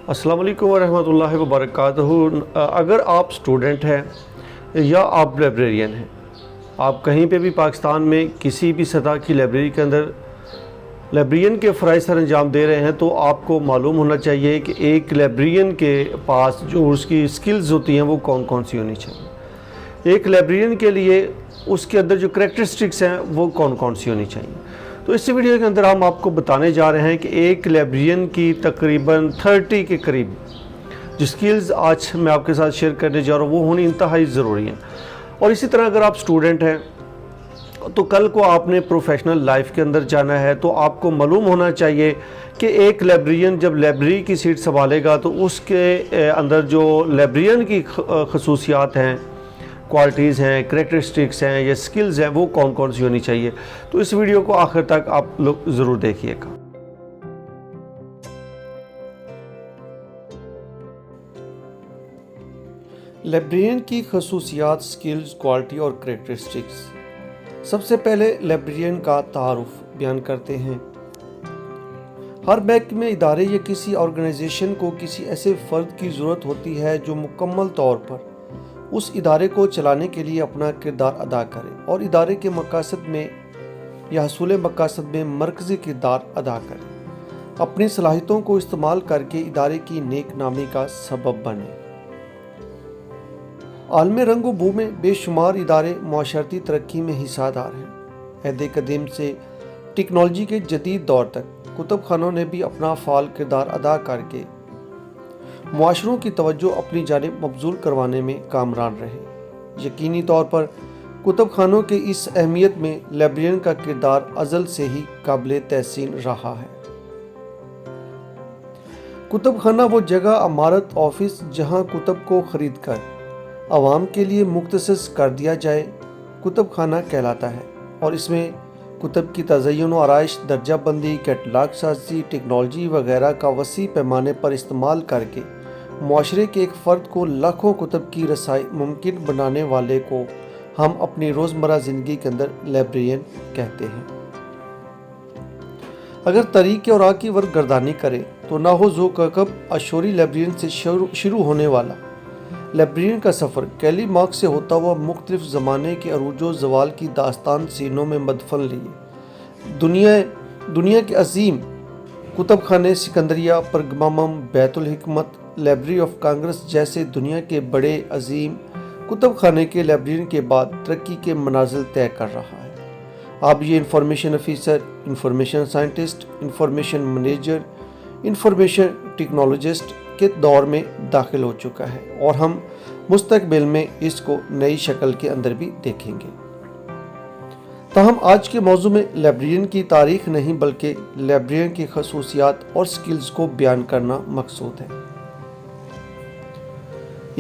अस्सलाम वालेकुम वरहमतुल्लाहि वबरकातुहू। अगर आप स्टूडेंट हैं या आप लाइब्रेरियन हैं, आप कहीं पे भी पाकिस्तान में किसी भी सतह की लाइब्रेरी के अंदर लाइब्रेरियन के फ़राइज़ सर अंजाम दे रहे हैं, तो आपको मालूम होना चाहिए कि एक लाइब्रेरियन के पास जो उसकी स्किल्स होती हैं वो कौन कौन सी होनी चाहिए। एक लाइब्रेरियन के लिए उसके अंदर जो करैक्टरिस्टिक्स हैं वो कौन कौन सी होनी चाहिए। तो इस वीडियो के अंदर हम आपको बताने जा रहे हैं कि एक लाइब्रेरियन की तकरीबन 30 के करीब जो स्किल्स आज मैं आपके साथ शेयर करने जा रहा हूँ वो होनी इंतहाई ज़रूरी हैं। और इसी तरह अगर आप स्टूडेंट हैं तो कल को आपने प्रोफेशनल लाइफ के अंदर जाना है, तो आपको मालूम होना चाहिए कि एक लाइब्रेरियन जब लाइब्रेरी की सीट संभालेगा तो उसके अंदर जो लाइब्रेरियन की खसूसियात हैं, क्वालिटीज़ हैं, करैक्टरिस्टिक्स हैं या स्किल्स हैं, वो कौन कौन सी होनी चाहिए। तो इस वीडियो को आखिर तक आप लोग ज़रूर देखिएगा। लाइब्रेरियन की खसूसियात, स्किल्स, क्वालिटी और करैक्टरिस्टिक्स। सबसे पहले लाइब्रेरियन का तारुफ बयान करते हैं। हर महकमे, इदारे या किसी ऑर्गेनाइजेशन को किसी ऐसे फ़र्द की ज़रूरत होती है जो मुकम्मल तौर पर उस इदारे को चलाने के लिए अपना किरदार अदा करे और इदारे के मकासद में या हसूल मकासद में मरकज़ी किरदार अदा करे, अपनी सलाहियतों को इस्तेमाल करके इदारे की नेक नामी का सबब बने। आलमी रंगो बू में बेशुमार इदारे माशरती तरक्की में हिस्सादार हैं। अहद कदीम से टेक्नोलॉजी के जदीद दौर तक कुतुब खानों ने भी अपना फ़ाल किरदार अदा करके मुआशरों की तवज्जो अपनी जानिब मबजूल करवाने में कामयाब रहे। यकीनी तौर पर कुतुब खानों के इस अहमियत में लाइब्रेरियन का किरदार अज़ल से ही काबिल तहसीन रहा है। कुतुब खाना वो जगह, इमारत, ऑफिस जहाँ कुतुब को ख़रीद कर आवाम के लिए मुख्तसस कर दिया जाए, कुतुब खाना कहलाता है। और इसमें कुतुब की तज़य्युन और आराइश, दर्जा बंदी, कैटलाग साजी, टेक्नोलॉजी वगैरह का वसी पैमाने पर इस्तेमाल करके मुआशरे के एक फ़र्द को लाखों कुतुब की रसाई मुमकिन बनाने वाले को हम अपनी रोज़मर्रा ज़िंदगी के अंदर लाइब्रेरियन कहते हैं। अगर तरीक़ और आकी वर्ग गर्दानी करे तो ना हो जो कब अशोरी लाइब्रेरियन से शुरू होने वाला लाइब्रेरियन का सफ़र कैली मार्क से होता हुआ मुख्तलिफ ज़माने के अरूजो ज़वाल की दास्तान सीनों में मदफन लिए दुनिया के अजीम कुतुब खाने सिकंदरिया, परगमामम, बैतुल हिकमत, लाइब्रेरी ऑफ कांग्रेस जैसे दुनिया के बड़े अजीम कुतुब खाने के लाइब्रेरियन के बाद तरक्की के मनाजिल तय कर रहा है। अब ये information officer, information scientist, information manager, information technologist के दौर में दाखिल हो चुका है और हम मुस्तकबिल में इसको नई शक्ल के अंदर भी देखेंगे। ताहम आज के मौजू में लाइब्रेरियन की तारीख नहीं बल्कि लाइब्रेरियन की खसूसियात और स्किल्स को बयान करना मकसूद है।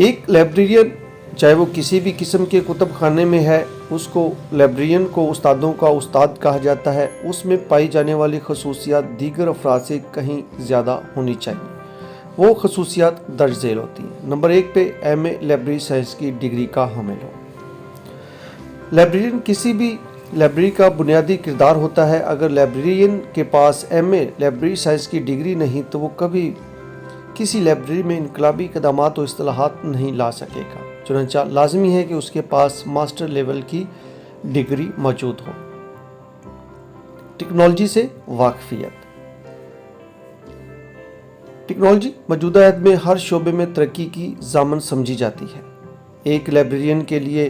एक लाइब्रेरियन चाहे वो किसी भी किस्म के कुतुब खाने में है, उसको लाइब्रेरियन को उस्तादों का उस्ताद कहा जाता है। उसमें पाई जाने वाली खसूसियात दीगर अफराद से कहीं ज़्यादा होनी चाहिए। वो खसूसियात दर्ज झेल होती हैं। नंबर 1 पे MA लाइब्रेरी साइंस की डिग्री का हामिल हो। लाइब्रेरियन किसी भी लाइब्रेरी का बुनियादी किरदार होता है। अगर लाइब्रेरियन के पास MA लाइब्रेरी साइंस की डिग्री नहीं तो वो कभी किसी लाइब्रेरी में इनकलाबी इक़दामात और इस्तिलाहात नहीं ला सकेगा। चुनांचे लाजमी है कि उसके पास मास्टर लेवल की डिग्री मौजूद हो। टेक्नोलॉजी से वाकफियत। टेक्नोलॉजी मौजूदा अहद में हर शोबे में तरक्की की ज़ामन समझी जाती है। एक लाइब्रेरियन के लिए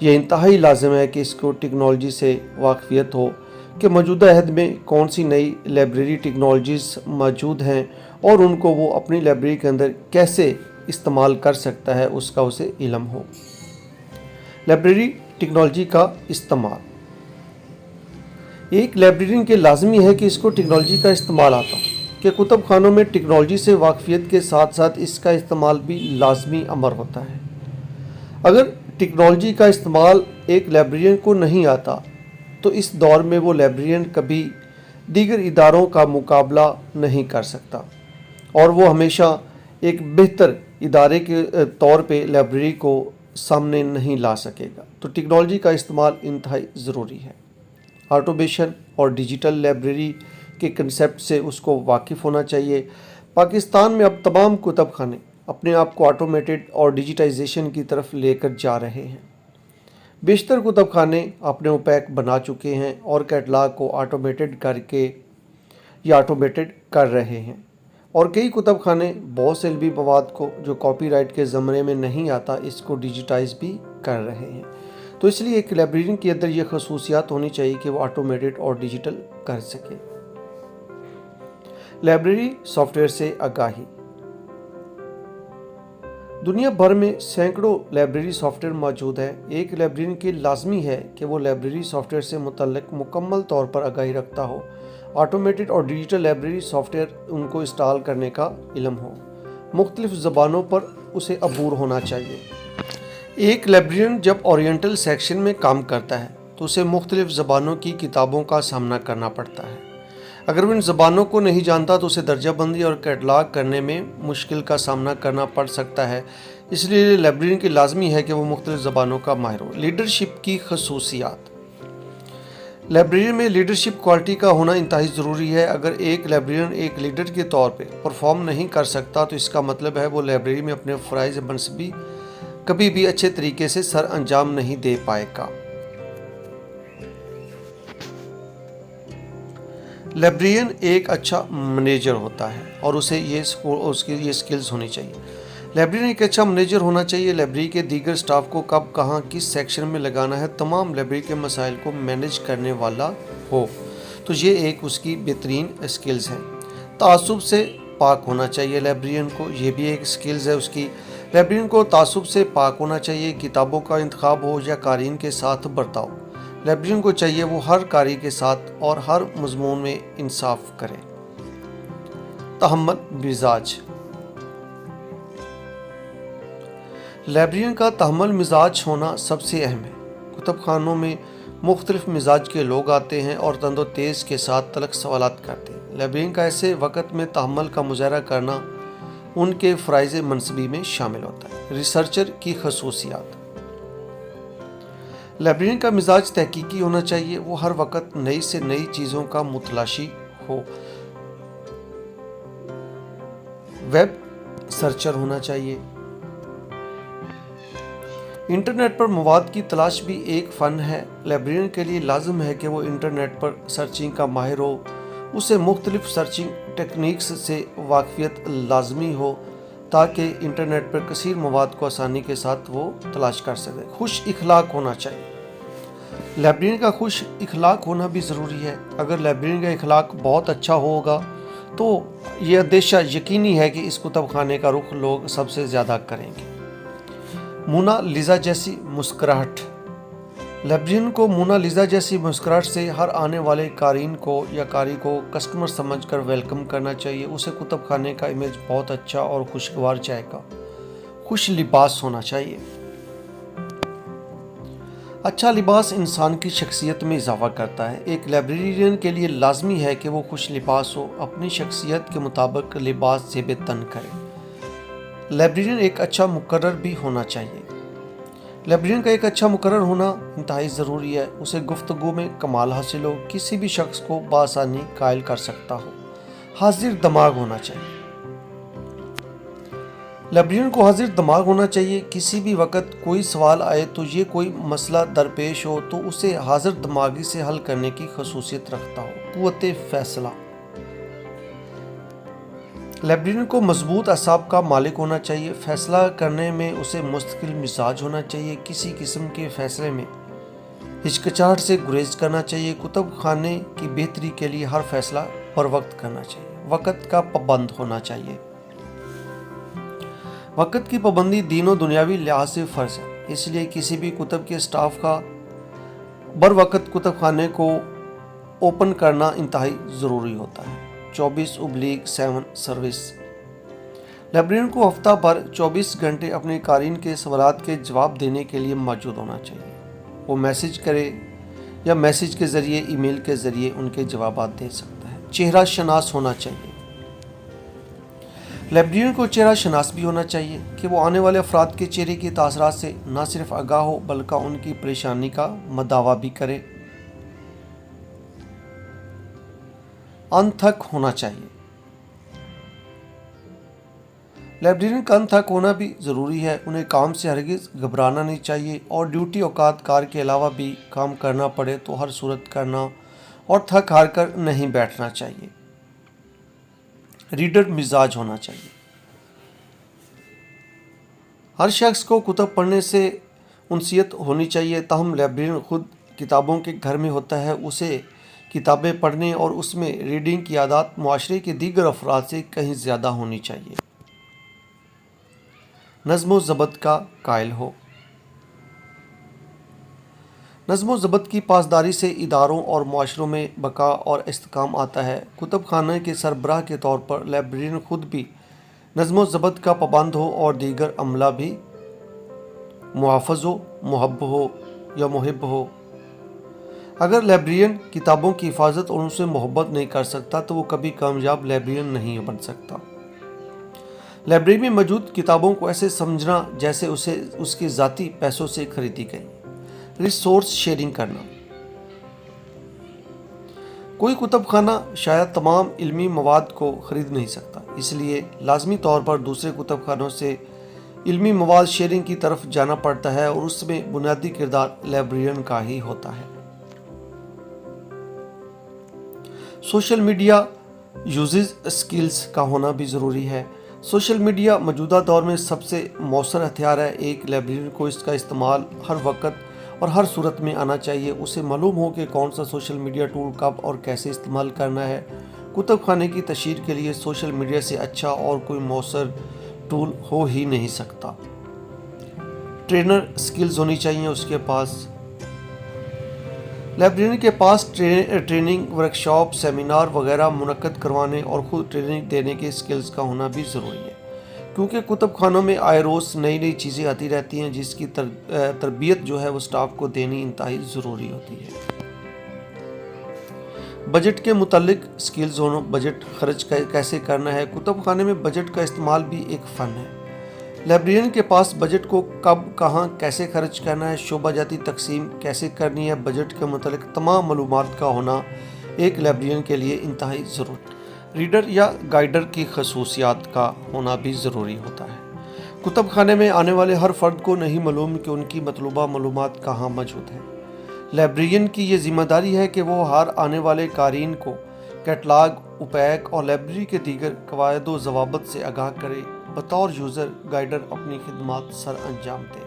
यह इंतहाई लाजिम है कि इसको टेक्नोलॉजी से वाकफियत हो कि मौजूदा अहद में कौन सी नई लाइब्रेरी टेक्नोलॉजीज़ मौजूद हैं और उनको वो अपनी लाइब्रेरी के अंदर कैसे इस्तेमाल कर सकता है, उसका उसे इल्म हो। लाइब्रेरी टेक्नोलॉजी का इस्तेमाल। एक लाइब्रेरियन के लाजमी है कि इसको टेक्नोलॉजी का इस्तेमाल आता हो कि कुतुब खानों में टेक्नोलॉजी से वाकफियत के साथ साथ इसका इस्तेमाल भी लाजमी अमर होता है। अगर टेक्नोलॉजी का इस्तेमाल एक लाइब्रेरियन को नहीं आता तो इस दौर में वो लाइब्रेरियन कभी दीगर इदारों का मुकाबला नहीं कर सकता और वो हमेशा एक बेहतर इदारे के तौर पे लाइब्रेरी को सामने नहीं ला सकेगा। तो टेक्नोलॉजी का इस्तेमाल इंतहाई ज़रूरी है। ऑटोमेशन और डिजिटल लाइब्रेरी के कंसेप्ट से उसको वाकिफ़ होना चाहिए। पाकिस्तान में अब तमाम कुतब खाने अपने आप को ऑटोमेटेड और डिजिटाइजेशन की तरफ लेकर जा रहे हैं। बेशतर कुतब खाने अपने ओपैक बना चुके हैं और कैटलाग को ऑटोमेटेड करके या ऑटोमेटेड कर रहे हैं, और कई कुतब खाने बहुत से इल्मी मवाद को जो कॉपीराइट के ज़मरे में नहीं आता इसको डिजिटाइज भी कर रहे हैं। तो इसलिए एक लाइब्रेरियन के अंदर ये खसूसियात होनी चाहिए कि वो ऑटोमेटेड और डिजिटल कर सके। लाइब्रेरी सॉफ्टवेयर से आगाही। दुनिया भर में सैकड़ों लाइब्रेरी सॉफ्टवेयर मौजूद है। एक लाइब्रेरियन के लाजमी है कि वो लाइब्रेरी सॉफ्टवेयर से मुतल्लिक मुकम्मल तौर पर आगाही रखता हो। ऑटोमेटेड और डिजिटल लाइब्रेरी सॉफ्टवेयर उनको इंस्टॉल करने का इल्म हो। मुख्तलिफ ज़बानों पर उसे अबूर होना चाहिए। एक लाइब्रेरियन जब ओरिएंटल सेक्शन में काम करता है तो उसे मुख्तलिफ ज़बानों की किताबों का सामना करना पड़ता है। अगर वो इन ज़बानों को नहीं जानता तो उसे दर्जाबंदी और कैटलाग करने में मुश्किल का सामना करना पड़ सकता है। इसलिए लाइब्रेरियन की लाजमी है कि वो मुख्तलिफ ज़बानों का माहिर हो। लीडरशिप की खसूसियात। लाइब्रेरी में लीडरशिप क्वालिटी का होना इंतहाई ज़रूरी है। अगर एक लाइब्रेरियन एक लीडर के तौर पे परफॉर्म नहीं कर सकता तो इसका मतलब है वो लाइब्रेरी में अपने फ़राइज़ मनसबी कभी भी अच्छे तरीके से सर अंजाम नहीं दे पाएगा। लाइब्रेरियन एक अच्छा मैनेजर होता है और उसे उसकी ये स्किल्स होनी चाहिए। लाइब्रेरियन एक अच्छा मैनेजर होना चाहिए। लाइब्रेरी के दीगर स्टाफ को कब कहाँ किस सेक्शन में लगाना है तमाम लाइब्रेरी के मसाइल को मैनेज करने वाला हो, तो ये एक उसकी बेहतरीन स्किल्स है। तासुब से पाक होना चाहिए लाइब्रेरियन को, ये भी एक स्किल्स है उसकी। लाइब्रेरियन को तासुब से पाक होना चाहिए। किताबों का इंतखाब हो या कारीन के साथ बर्ताव, लाइब्रेरियन को चाहिए वो हर कारी के साथ और हर मजमून में इंसाफ करे। तहम्मुल मिजाज। लाइब्रेरियन का तहम्मुल मिजाज होना सबसे अहम है। कुतब खानों में मुख्तलिफ मिजाज के लोग आते हैं और तंदो तेज़ के साथ तलख सवालात करते हैं। लाइब्रेरियन का ऐसे वक़्त में तहम्मुल का मुजाहरा करना उनके फ़राइज़ मनसबी में शामिल होता है। रिसर्चर की खसूसियात। लाइब्रेरियन का मिजाज तहकीकी होना चाहिए। वो हर वक्त नई से नई चीज़ों का मुतलाशी हो। वेब सर्चर होना चाहिए। इंटरनेट पर मवाद की तलाश भी एक फ़न है। लाइब्रेरियन के लिए लाजम है कि वो इंटरनेट पर सर्चिंग का माहिर हो। उसे मुख्तलिफ सर्चिंग टेक्निक्स से वाकफियत लाजमी हो ताकि इंटरनेट पर कसीर मवाद को आसानी के साथ वो तलाश कर सके। खुश इखलाक होना चाहिए। लाइब्रेरियन का खुश इखलाक होना भी ज़रूरी है। अगर लाइब्रेरियन का इखलाक बहुत अच्छा होगा तो ये अंदेशा यकीनी है कि इस कुतब खाने का रुख लोग सबसे ज़्यादा करेंगे। मोना लिज़ा जैसी मुस्कुराहट। लाइब्रेरियन को मोना लिज़ा जैसी मुस्कुराहट से हर आने वाले कारीन को या कारी को कस्टमर समझकर वेलकम करना चाहिए। उसे कुतब खाने का इमेज बहुत अच्छा और खुशगवार जाएगा। खुश लिबास होना चाहिए। अच्छा लिबास इंसान की शख्सियत में इजाफा करता है। एक लाइब्रेरियन के लिए लाजमी है कि वो खुश लिबास हो, अपनी शख्सियत के मुताबिक लिबास से बेतन करे। लाइब्रेरियन एक अच्छा मुकर्रर भी होना चाहिए। लाइब्रेरियन का एक अच्छा मुकर्रर होना इंतहाई ज़रूरी है। उसे गुफ्तगू में कमाल हासिल हो, किसी भी शख्स को बआसानी कायल कर सकता हो। हाजिर दिमाग होना चाहिए। लाइब्रेरियन को हाजिर दिमाग होना चाहिए। किसी भी वक्त कोई सवाल आए तो ये कोई मसला दरपेश हो तो उसे हाजिर दिमागी से हल करने की खसूसियत रखता हो। कुव्वत फैसला। लाइब्रेरियन को मजबूत असाब का मालिक होना चाहिए। फैसला करने में उसे मुस्तकिल मिजाज होना चाहिए। किसी किस्म के फैसले में हिचकिचाहट से गुरेज करना चाहिए। कुतब खाने की बेहतरी के लिए हर फैसला पर वक्त करना चाहिए। वक़्त का पाबंद होना चाहिए। वक़्त की पाबंदी दीनों दुनियावी लिहाज से फ़र्ज है, इसलिए किसी भी कुतब के स्टाफ का बर वक़्त कुतब खाने को ओपन करना इंतहाई ज़रूरी होता है। 24/7 सर्विस। लाइब्रेरियन को हफ्ता भर 24 घंटे अपने कारीन के सवालात के जवाब देने के लिए मौजूद होना चाहिए। वो मैसेज करे या मैसेज के ज़रिए ईमेल के ज़रिए उनके जवाब दे सकता है। चेहरा शनास होना चाहिए। लाइब्रेरियन को चेहरा शनास भी होना चाहिए कि वो आने वाले अफराद के चेहरे के तासरात से न सिर्फ आगाह हो बल्कि उनकी परेशानी का मदावा भी करे। अनथक होना चाहिए। لائبریرین کا انتھک ہونا بھی ضروری ہے، انہیں کام سے ہرگز گھبرانا نہیں چاہیے، اور ڈیوٹی اوقات کار کے علاوہ بھی کام کرنا پڑے تو ہر صورت کرنا اور تھک ہار کر نہیں بیٹھنا چاہیے۔ ریڈر مزاج ہونا چاہیے۔ ہر شخص کو کتب پڑھنے سے انسیت ہونی چاہیے، تاہم لائبریرین خود کتابوں کے گھر میں ہوتا ہے، اسے کتابیں پڑھنے اور اس میں ریڈنگ کی عادات معاشرے کے دیگر افراد سے کہیں زیادہ ہونی چاہیے۔ نظم و ضبط کا قائل ہو۔ نظم و ضبط کی پاسداری سے اداروں اور معاشروں میں بقا اور استحکام آتا ہے۔ کتب خانے کے سربراہ کے طور پر لائبریرین خود بھی نظم و ضبط کا پابند ہو اور دیگر عملہ بھی محافظ ہو، محب ہو۔ اگر لائبریرین کتابوں کی حفاظت اور ان سے محبت نہیں کر سکتا تو وہ کبھی کامیاب لائبریرین نہیں بن سکتا۔ لائبریری میں موجود کتابوں کو ایسے سمجھنا جیسے اسے اس کے ذاتی پیسوں سے خریدی گئی۔ ریسورس شیئرنگ کرنا۔ کوئی کتب خانہ شاید تمام علمی مواد کو خرید نہیں سکتا، اس لیے لازمی طور پر دوسرے کتب خانوں سے علمی مواد شیئرنگ کی طرف جانا پڑتا ہے، اور اس میں بنیادی کردار لائبریرین کا ہی ہوتا ہے۔ سوشل میڈیا یوزز اسکلز کا ہونا بھی ضروری ہے۔ سوشل میڈیا موجودہ دور میں سب سے مؤثر ہتھیار ہے۔ ایک لائبریرین کو اس کا استعمال ہر وقت اور ہر صورت میں آنا چاہیے، اسے معلوم ہو کہ کون سا سوشل میڈیا ٹول کب اور کیسے استعمال کرنا ہے۔ کتب خانے کی تشہیر کے لیے سوشل میڈیا سے اچھا اور کوئی مؤثر ٹول ہو ہی نہیں سکتا۔ ٹرینر سکلز ہونی چاہیے اس کے پاس۔ لائبریرین کے پاس ٹریننگ، ورکشاپ، سیمینار وغیرہ منعقد کروانے اور خود ٹریننگ دینے کے سکلز کا ہونا بھی ضروری ہے، کیونکہ کتب خانوں میں آئے روز نئی چیزیں آتی رہتی ہیں، جس کی تربیت جو ہے وہ سٹاف کو دینی انتہائی ضروری ہوتی ہے۔ بجٹ کے متعلق سکلز ہونا، بجٹ خرچ کیسے کرنا ہے۔ کتب خانے میں بجٹ کا استعمال بھی ایک فن ہے۔ لائبریرین کے پاس بجٹ کو کب، کہاں، کیسے خرچ کرنا ہے، شعبہ جاتی تقسیم کیسے کرنی ہے، بجٹ کے متعلق تمام معلومات کا ہونا ایک لائبریرین کے لیے انتہائی ضروری ہے۔ ریڈر یا گائیڈر کی خصوصیات کا ہونا بھی ضروری ہوتا ہے۔ کتب خانے میں آنے والے ہر فرد کو نہیں معلوم کہ ان کی مطلوبہ معلومات کہاں موجود ہیں۔ لائبریرین کی یہ ذمہ داری ہے کہ وہ ہر آنے والے قارئین کو کیٹلاگ، اوپیک اور لائبریری کے دیگر قواعد و ضوابط سے آگاہ کرے۔ بطور یوزر، گائیڈر اپنی خدمات سر انجام دے۔